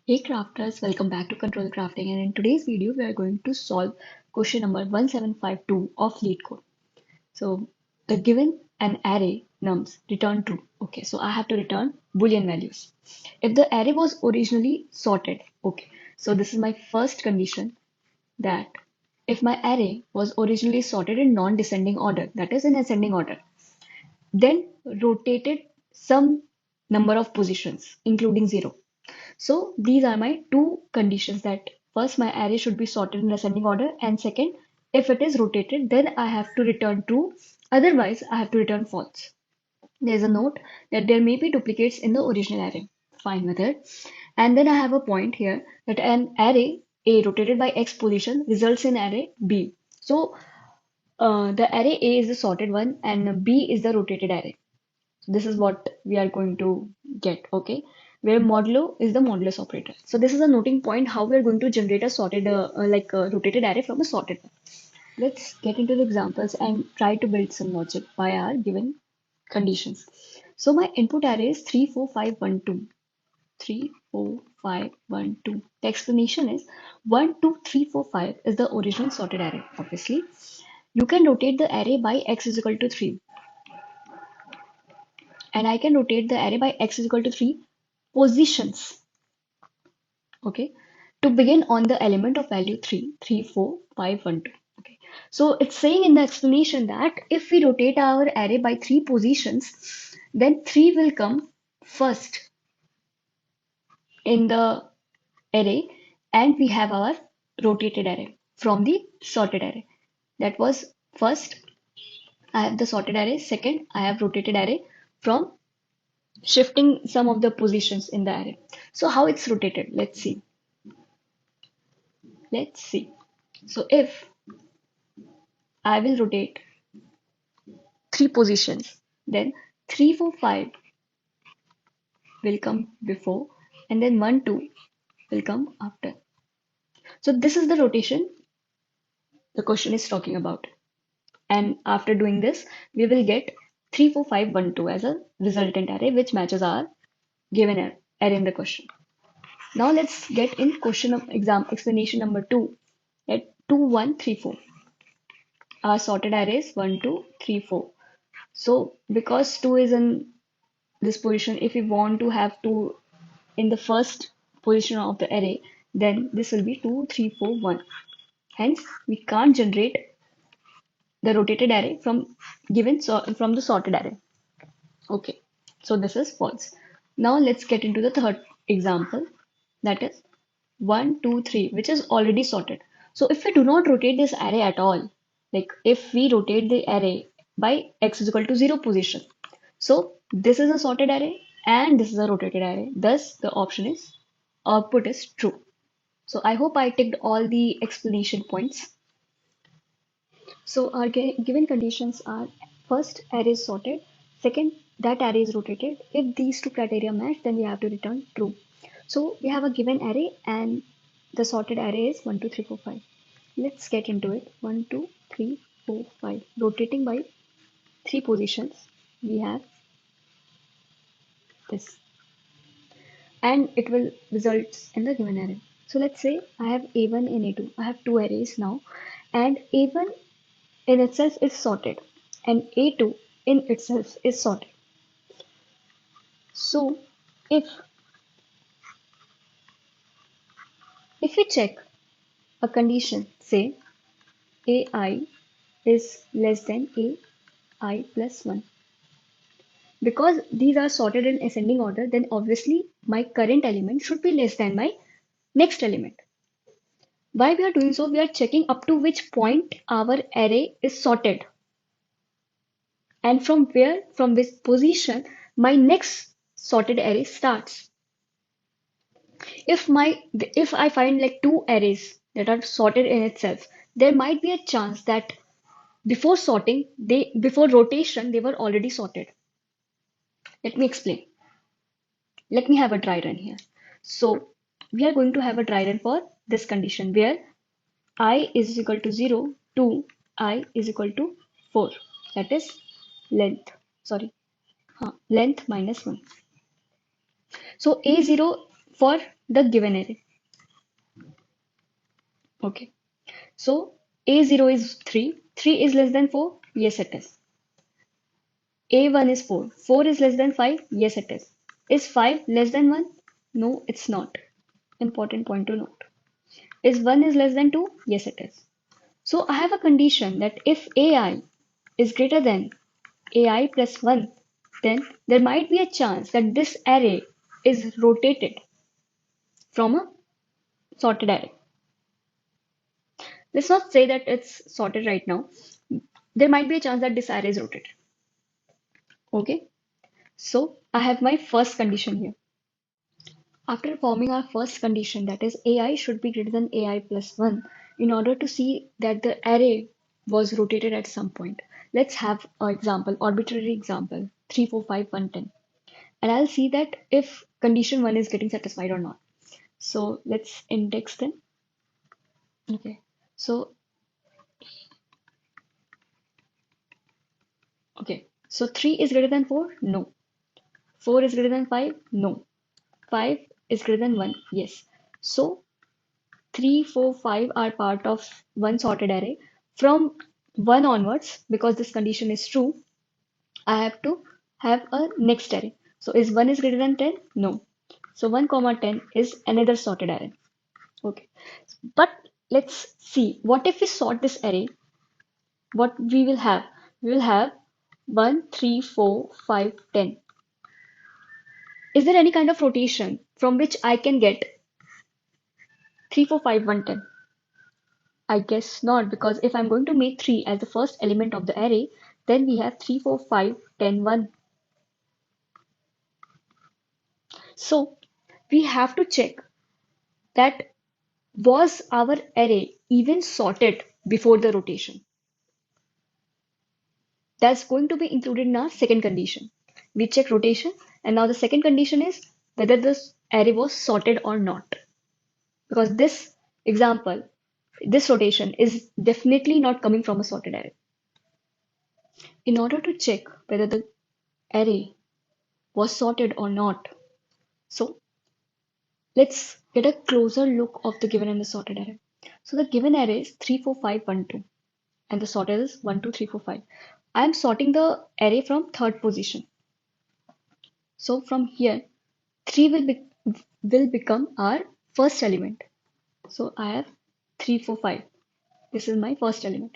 Hey crafters, welcome back to Control Crafting, and in today's video we are going to solve question number 1752 of LeetCode. So the given an array nums return true. Okay, so I have to return boolean values. If the array was originally sorted, okay, so this is my first condition, that if my array was originally sorted in non-descending order, that is in ascending order, then rotated some number of positions including 0. So these are my two conditions, that first my array should be sorted in ascending order, and second, if it is rotated, then I have to return true, otherwise I have to return false. There's a note that there may be duplicates in the original array. Fine with it. And then I have a point here that an array A rotated by X position results in array B. So the array A is the sorted one and B is the rotated array. So this is what we are going to get, okay? Where modulo is the modulus operator. So this is a noting point how we are going to generate a sorted, like a rotated array from a sorted one. Let's get into the examples and try to build some logic by our given conditions. So my input array is 3, 4, 5, 1, 2. 3, 4, 5, 1, 2. The explanation is 1, 2, 3, 4, 5 is the original sorted array, obviously. You can rotate the array by x is equal to 3. And I can rotate the array by x is equal to 3 positions, okay, to begin on the element of value 3, 3, 4, 5, 1, 2. Okay, so it's saying in the explanation that if we rotate our array by 3 positions, then 3 will come first in the array, and we have our rotated array from the sorted array. That was first, I have the sorted array, second, I have rotated array from shifting some of the positions in the array. So how it's rotated, let's see. So if I will rotate 3 positions, then 3, 4, 5 will come before, and then 1, 2 will come after. So this is the rotation the question is talking about. And after doing this, we will get 3, 4, 5, 1, 2 as a resultant array which matches our given array in the question. Now let's get in question of exam explanation number 2, at 2, 1, 3, 4. Our sorted array is 1, 2, 3, 4. So because 2 is in this position, if we want to have 2 in the first position of the array, then this will be 2, 3, 4, 1. Hence, we can't generate the rotated array from from the sorted array. Okay, so this is false. Now let's get into the third example, that is 1, 2, 3, which is already sorted. So if we do not rotate this array at all, like if we rotate the array by x is equal to 0 position, so this is a sorted array and this is a rotated array. Thus, the option is output is true. So I hope I ticked all the explanation points. So our given conditions are: first, array is sorted; second, that array is rotated. If these two criteria match, then we have to return true. So we have a given array and the sorted array is 1, 2, 3, 4, 5. Let's get into it. 1, 2, 3, 4, 5. Rotating by 3 positions, we have this. And it will result in the given array. So let's say I have A1 and A2. I have two arrays now, and A1 in itself is sorted and A2 in itself is sorted. So if we check a condition, say AI is less than AI plus 1, because these are sorted in ascending order, then obviously my current element should be less than my next element. Why we are doing so? We are checking up to which point our array is sorted, and from which position my next sorted array starts. If I find like two arrays that are sorted in itself, there might be a chance that before rotation they were already sorted. Let me explain. Let me have a dry run here. So we are going to have a dry run for this condition where I is equal to 0 to I is equal to 4. That is length. Sorry. Length minus 1. So A0 for the given array. Okay. So A0 is 3. 3 is less than 4? Yes, it is. A1 is 4. 4 is less than 5? Yes, it is. Is 5 less than 1? No, it's not. Important point to note. Is 1 is less than 2? Yes, it is. So I have a condition that if AI is greater than AI plus 1, then there might be a chance that this array is rotated from a sorted array. Let's not say that it's sorted right now. There might be a chance that this array is rotated. Okay, so I have my first condition here. After forming our first condition, that is AI should be greater than AI plus 1, in order to see that the array was rotated at some point. Let's have an example, arbitrary example, 3, 4, 5, 1, 10. And I'll see that if condition 1 is getting satisfied or not. So let's index them. Okay, so so 3 is greater than 4? No. 4 is greater than 5? No. 5 is greater than 1? Yes. So 3, 4, 5 are part of one sorted array. From 1 onwards, because this condition is true, I have to have a next array. So is 1 is greater than 10? No. So 1 comma 10 is another sorted array. Okay. But let's see, what if we sort this array? What we will have? We will have 1, 3, 4, 5, 10. Is there any kind of rotation from which I can get 3, 4, 5, 1, 10? I guess not, because if I'm going to make 3 as the first element of the array, then we have 3, 4, 5, 10, 1. So we have to check that was our array even sorted before the rotation. That's going to be included in our second condition. We check rotation, and now the second condition is whether this array was sorted or not. Because this example, this rotation is definitely not coming from a sorted array. In order to check whether the array was sorted or not, so let's get a closer look of the given and the sorted array. So the given array is 3, 4, 5, 1, 2, and the sorted is 1, 2, 3, 4, 5. I am sorting the array from third position. So from here, 3 will become our first element. So I have 3, 4, 5. This is my first element.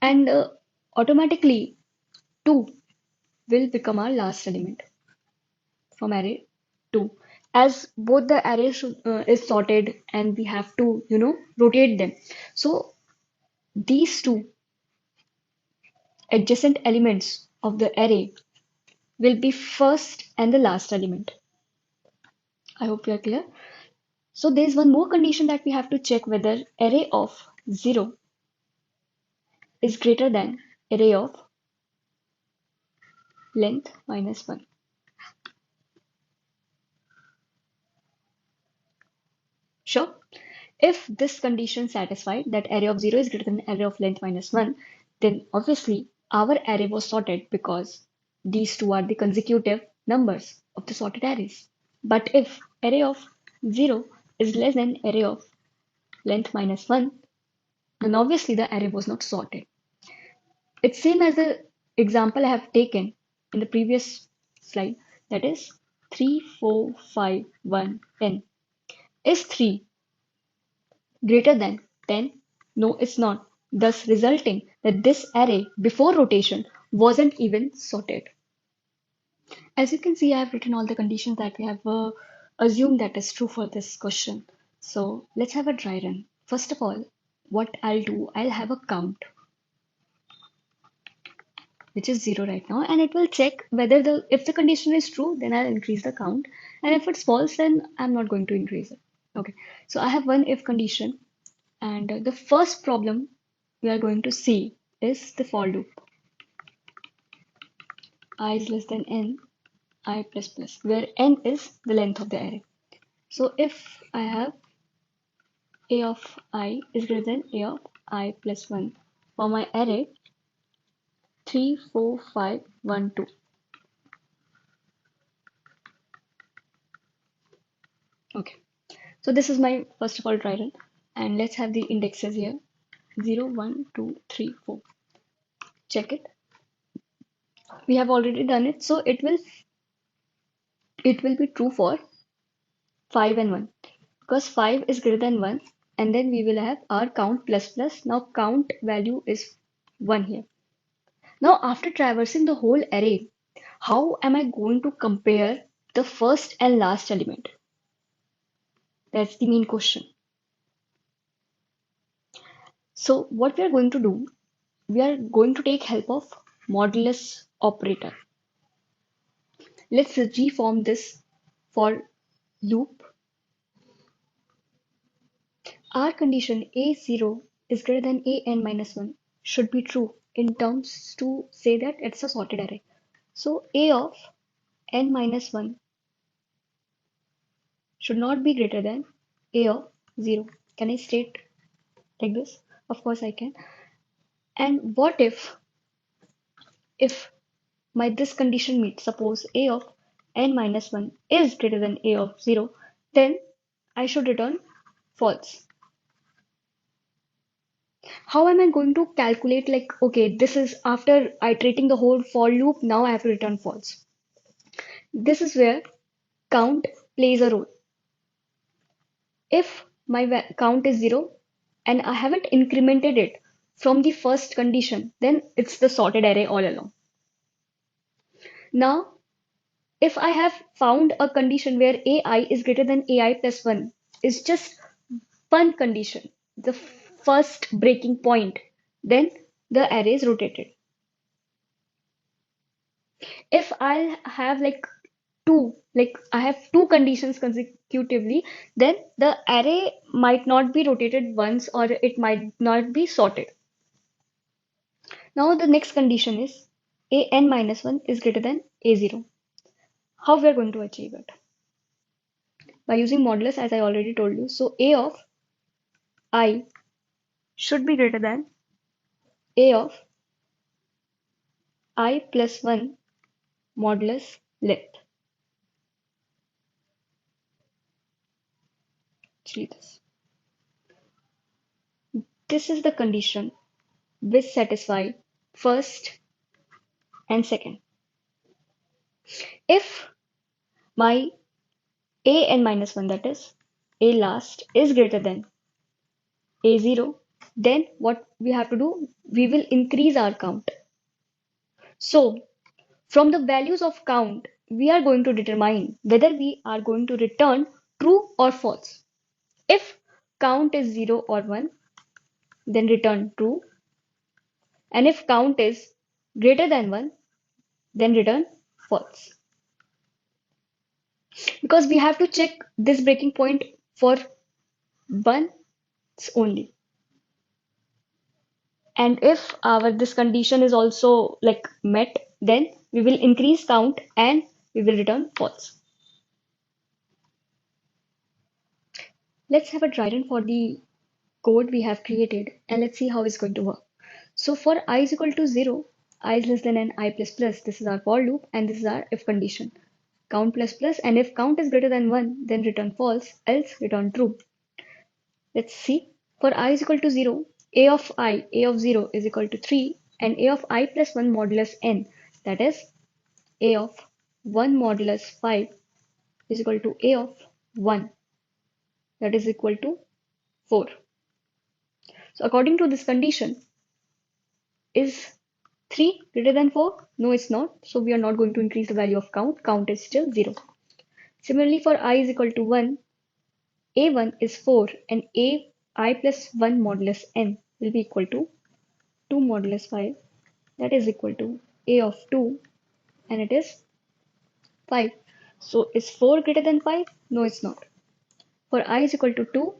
And automatically 2 will become our last element from array 2. As both the array is sorted and we have to, rotate them. So these two adjacent elements of the array will be first and the last element. I hope you are clear. So there's one more condition that we have to check, whether array of 0 is greater than array of length minus 1. Sure. If this condition satisfied, that array of 0 is greater than array of length minus 1, then obviously our array was sorted, because these two are the consecutive numbers of the sorted arrays. But if array of 0 is less than array of length minus 1, then obviously the array was not sorted. It's same as the example I have taken in the previous slide, that is 3, 4, 5, 1, 10. Is 3 greater than 10? No, it's not. Thus resulting that this array before rotation wasn't even sorted. As you can see, I have written all the conditions that we have assumed that is true for this question. So let's have a dry run. First of all, what I'll do, I'll have a count, which is 0 right now, and it will check whether if the condition is true, then I'll increase the count, and if it's false, then I'm not going to increase it. Okay, so I have one if condition, and the first problem we are going to see is the for loop. I is less than n, I plus plus, where n is the length of the array. So if I have a of I is greater than a of I plus 1 for my array 3, 4, 5, 1, 2. Okay. So this is my first of all try run, and let's have the indexes here. 0, 1, 2, 3, 4. Check it. We have already done it, so it will be true for 5 and 1, because 5 is greater than 1, and then we will have our count plus plus. Now count value is 1 here. Now after traversing the whole array, how am I going to compare the first and last element? That's the main question. So what we are going to do, we are going to take help of modulus operator. Let's reform this for loop. Our condition a0 is greater than an minus 1 should be true in terms to say that it's a sorted array. So a of n minus 1 should not be greater than a of 0. Can I state like this? Of course I can. And what if my this condition meets, suppose a of n minus 1 is greater than a of 0, then I should return false. How am I going to calculate, like, okay, this is after iterating the whole for loop, now I have to return false. This is where count plays a role. If my count is 0 and I haven't incremented it from the first condition, then it's the sorted array all along. Now, if I have found a condition where ai is greater than ai plus 1 is just one condition, the first breaking point, then the array is rotated. If I have I have two conditions consecutively, then the array might not be rotated once or it might not be sorted. Now the next condition is an minus 1 is greater than a0. How we are going to achieve it? By using modulus, as I already told you. So a of I should be greater than a of I plus 1 modulus length. Actually, this is the condition which satisfy first and second. If my an minus 1, that is a last, is greater than a0, then what we have to do, we will increase our count. So from the values of count, we are going to determine whether we are going to return true or false. If count is 0 or 1, then return true. And if count is greater than 1, then return false. Because we have to check this breaking point for once only. And if our this condition is also like met, then we will increase count and we will return false. Let's have a try run for the code we have created and let's see how it's going to work. So for I is equal to 0, I is less than n I plus plus, this is our for loop and this is our if condition. Count plus plus, and if count is greater than 1, then return false, else return true. Let's see. For I is equal to 0, a of 0 is equal to 3 and a of I plus 1 modulus n, that is a of 1 modulus 5 is equal to a of 1, that is equal to 4. So according to this condition, is 3 greater than 4? No, it's not. So we are not going to increase the value of count. Count is still 0. Similarly, for I is equal to 1, a1 is 4 and ai plus 1 modulus n will be equal to 2 modulus 5, that is equal to a of 2 and it is 5. So is 4 greater than 5? No, it's not. For I is equal to 2,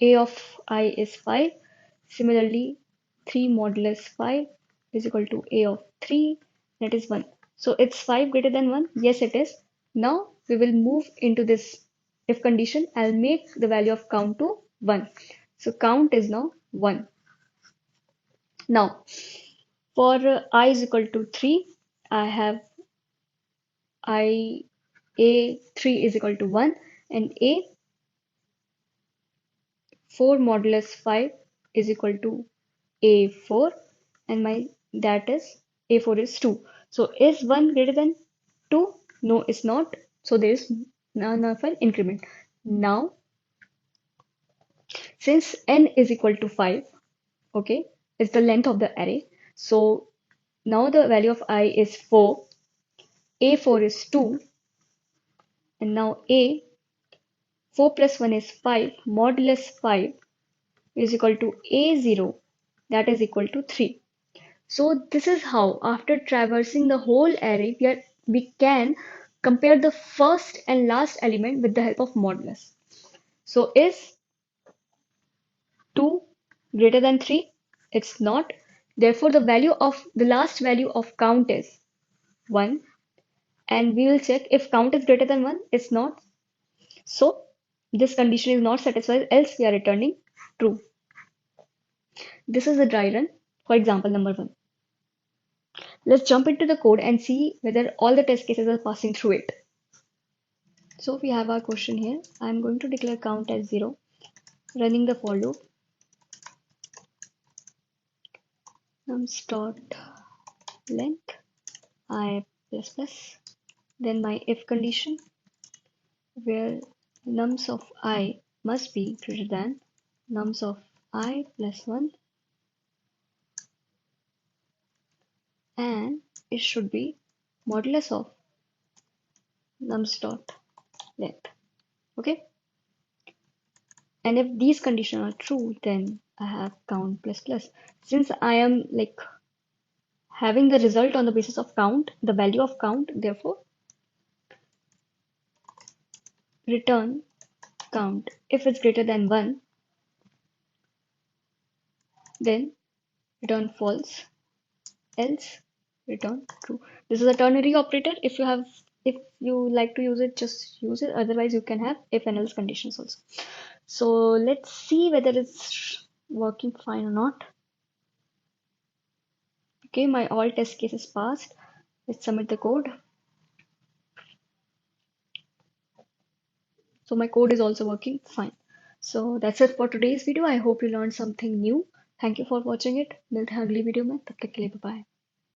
a of I is 5. Similarly, 3 modulus 5 is equal to a of 3, that is 1. So it's 5 greater than 1? Yes, it is. Now we will move into this if condition. I'll make the value of count to 1. So count is now 1. Now for I is equal to 3, I have I a3 is equal to 1 and a 4 modulus 5 is equal to A4, and my that is A4 is 2. So is 1 greater than 2? No, it's not. So there is none of an increment. Now, since n is equal to 5, okay, is the length of the array. So now the value of I is 4, A4 is 2, and now A 4 plus 1 is 5, modulus 5 is equal to A0, that is equal to 3. So this is how, after traversing the whole array, we can compare the first and last element with the help of modulus. So is 2 greater than 3? It's not. Therefore, the last value of count is 1. And we will check if count is greater than 1. It's not. So this condition is not satisfied, else we are returning true. This is the dry run for example number 1. Let's jump into the code and see whether all the test cases are passing through it. So we have our question here. I'm going to declare count as 0, running the for loop. Nums.length I plus plus. Then my if condition, where nums of I must be greater than nums of I plus 1, and it should be modulus of nums.length. Okay, and if these conditions are true, then I have count plus plus. Since I am like having the result on the basis of count, the value of count, therefore return count. If it's greater than 1, then return false, else return true. This is a ternary operator. If you like to use it, just use it. Otherwise, you can have if and else conditions also. So let's see whether it's working fine or not. Okay, my all test cases passed. Let's submit the code. So my code is also working fine. So that's it for today's video. I hope you learned something new. Thank you for watching it. मिलते हैं अगली video में, तब तक के लिए bye bye.